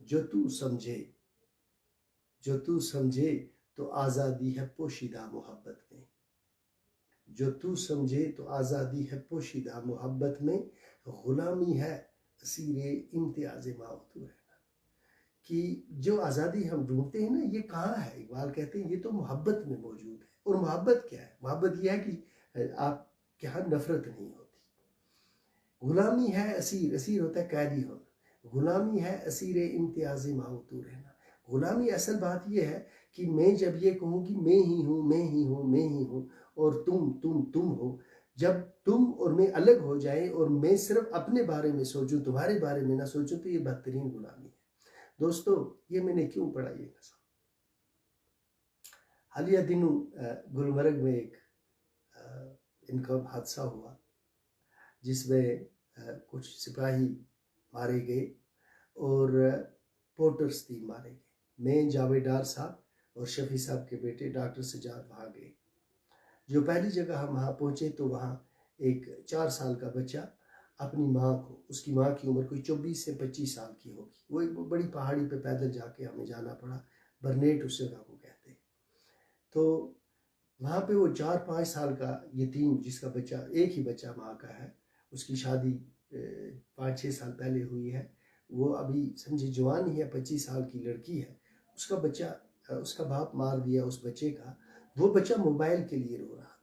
جو تو سمجھے تو آزادی ہے پوشیدہ محبت میں، جو تو سمجھے تو آزادی ہے پوشیدہ محبت میں، غلامی ہے اسیر امتیاز معطور ہے۔ کہ جو آزادی ہم ڈھونڈتے ہیں نا، یہ کہاں ہے؟ اقبال کہتے ہیں یہ تو محبت میں موجود ہے۔ اور محبت کیا ہے؟ محبت یہ ہے کہ آپ کے ہاں نفرت نہیں ہوتی۔ غلامی ہے اسیر ہوتا ہے قیدی ہونا، غلامی ہے اسیر امتیاز معطور رہنا۔ غلامی اصل بات یہ ہے کہ میں جب یہ کہوں کہ میں ہی ہوں میں ہی ہوں میں ہی ہوں، اور تم ہو، جب تم اور میں الگ ہو جائیں اور میں صرف اپنے بارے میں سوچوں، تمہارے بارے میں نہ سوچوں، تو یہ بدترین غلامی ہے۔ دوستو، یہ میں نے کیوں پڑھا یہ قصہ؟ حالیہ دنوں گلمرگ میں ایک ان کا حادثہ ہوا جس میں کچھ سپاہی مارے گئے اور پورٹرز 3 مارے گئے۔ میں جاوید ڈار صاحب اور شفیع صاحب کے بیٹے ڈاکٹر سجاد وہاں گئے۔ جو پہلی جگہ ہم وہاں پہنچے تو وہاں ایک 4 سال کا بچہ اپنی ماں کو، اس کی ماں کی عمر کوئی 24 سے 25 سال کی ہوگی، وہ ایک بڑی پہاڑی پہ پیدل جا کے ہمیں جانا پڑا، برنیٹ اس جگہ کو کہتے ہیں۔ تو وہاں پہ وہ 4-5 سال کا یتیم، جس کا بچہ ایک ہی بچہ ماں کا ہے، اس کی شادی 5-6 سال پہلے ہوئی ہے، وہ ابھی سمجھے جوان ہی ہے، 25 سال کی لڑکی ہے، اس کا بچہ، اس کا باپ مار دیا اس بچے کا۔ وہ بچہ موبائل کے لیے رو رہا تھا۔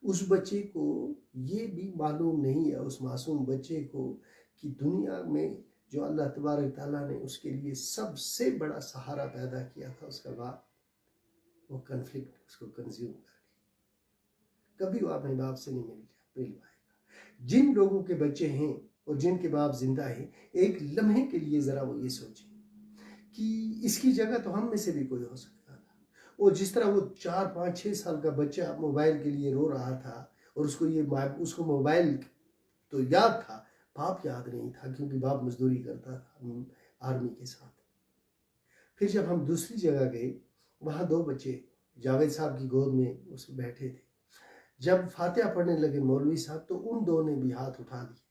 اس بچے کو یہ بھی معلوم نہیں ہے، اس معصوم بچے کو، کہ دنیا میں جو اللہ تبارک تعالیٰ نے اس کے لیے سب سے بڑا سہارا پیدا کیا تھا، اس کا باپ، وہ کنفلکٹ اس کو کنزیوم کر گئی۔ کبھی وہ اپنے باپ سے نہیں مل پائے گا۔ جن لوگوں کے بچے ہیں اور جن کے باپ زندہ ہیں، ایک لمحے کے لیے ذرا وہ یہ سوچیں کہ اس کی جگہ تو ہم میں سے بھی کوئی ہو سکتا تھا۔ اور جس طرح وہ 4-5-6 سال کا بچہ موبائل کے لیے رو رہا تھا، اور اس کو موبائل تو یاد تھا، باپ یاد نہیں تھا، کیونکہ باپ مزدوری کرتا تھا آرمی کے ساتھ۔ پھر جب ہم دوسری جگہ گئے، وہاں 2 بچے جاوید صاحب کی گود میں اس بیٹھے تھے۔ جب فاتحہ پڑھنے لگے مولوی صاحب، تو ان 2 نے بھی ہاتھ اٹھا دیے۔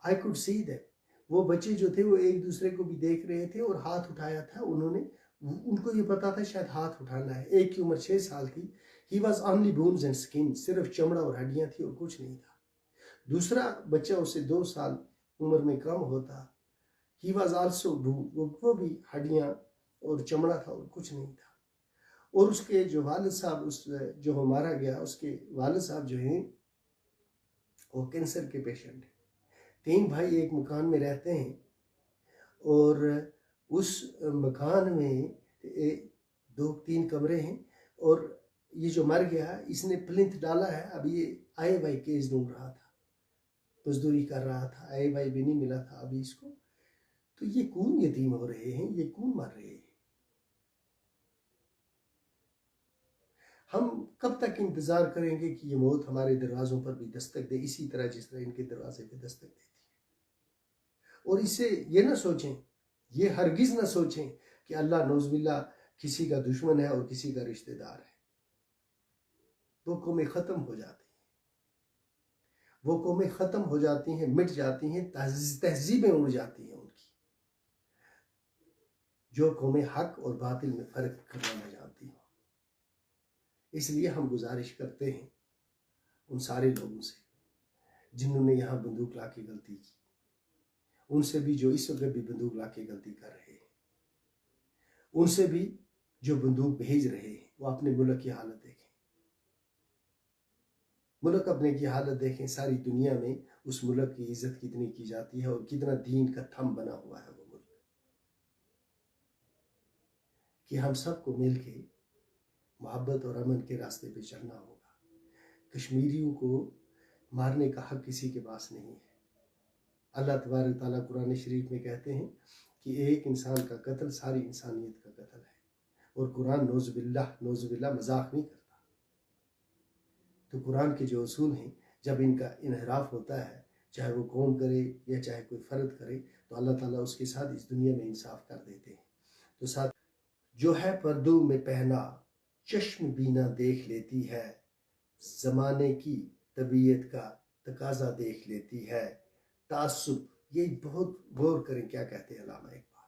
I could see that۔ وہ بچے جو تھے وہ ایک دوسرے کو بھی دیکھ رہے تھے اور ہاتھ اٹھایا تھا انہوں نے۔ ان کو یہ پتا تھا شاید ہاتھ اٹھانا ہے۔ ایک کی عمر 6 سال تھی، he was only bones and skin، صرف چمڑا اور ہڈیاں تھی اور کچھ نہیں تھا۔ دوسرا بچہ اسے 2 سال عمر میں کم ہوتا، he was also bone، وہ بھی ہڈیاں اور چمڑا تھا اور کچھ نہیں تھا۔ اور اس کے جو والد صاحب، جو مارا گیا، اس کے والد صاحب جو ہیں وہ کینسر کے پیشنٹ ہیں۔ 3 بھائی ایک مکان میں رہتے ہیں، اور اس مکان میں 2-3 کمرے ہیں، اور یہ جو مر گیا اس نے پلنتھ ڈالا ہے۔ اب یہ آئے بائی کیس ڈھونڈ رہا تھا، مزدوری کر رہا تھا، آئے بائی بھی نہیں ملا تھا ابھی اس کو۔ تو یہ کون یتیم ہو رہے ہیں، یہ کون مر رہے ہیں؟ ہم کب تک انتظار کریں گے کہ یہ موت ہمارے دروازوں پر بھی دستک دے، اسی طرح جس طرح ان کے دروازے پہ دستک دیتی ہے؟ اور اس سے یہ نہ سوچیں، یہ ہرگز نہ سوچیں کہ اللہ نعوذ باللہ کسی کا دشمن ہے اور کسی کا رشتہ دار ہے۔ وہ قومیں ختم ہو جاتی ہیں، وہ قومیں ختم ہو جاتی ہیں، مٹ جاتی ہیں، تہذیبیں اڑ جاتی ہیں ان کی، جو قومیں حق اور باطل میں فرق کرنا نہ جانتی ہوں۔ اس لیے ہم گزارش کرتے ہیں ان سارے لوگوں سے جنہوں نے یہاں بندوق لا کے غلطی کی، ان سے بھی جو اس وقت بھی بندوق لا کے غلطی کر رہے ہیں، ان سے بھی جو بندوق بھیج رہے ہیں، وہ اپنے ملک کی حالت دیکھیں، ملک اپنے کی حالت دیکھیں۔ ساری دنیا میں اس ملک کی عزت کتنی کی جاتی ہے، اور کتنا دین کا تھم بنا ہوا ہے وہ ملک، کہ ہم سب کو مل کے محبت اور امن کے راستے پہ چلنا ہوگا۔ کشمیریوں کو مارنے کا حق کسی کے پاس نہیں ہے۔ اللہ تبارک تعالیٰ قرآن شریف میں کہتے ہیں کہ ایک انسان کا قتل ساری انسانیت کا قتل ہے، اور قرآن نعوذ باللہ مذاق نہیں کرتا۔ تو قرآن کے جو اصول ہیں، جب ان کا انحراف ہوتا ہے، چاہے وہ قوم کرے یا چاہے کوئی فرد کرے، تو اللہ تعالیٰ اس کے ساتھ اس دنیا میں انصاف کر دیتے ہیں۔ تو ساتھ جو ہے پردوں میں پہنا چشم بینا دیکھ لیتی ہے، زمانے کی طبیعت کا تقاضا دیکھ لیتی ہے، تعصب، یہ بہت غور کریں کیا کہتے ہیں علامہ اقبال،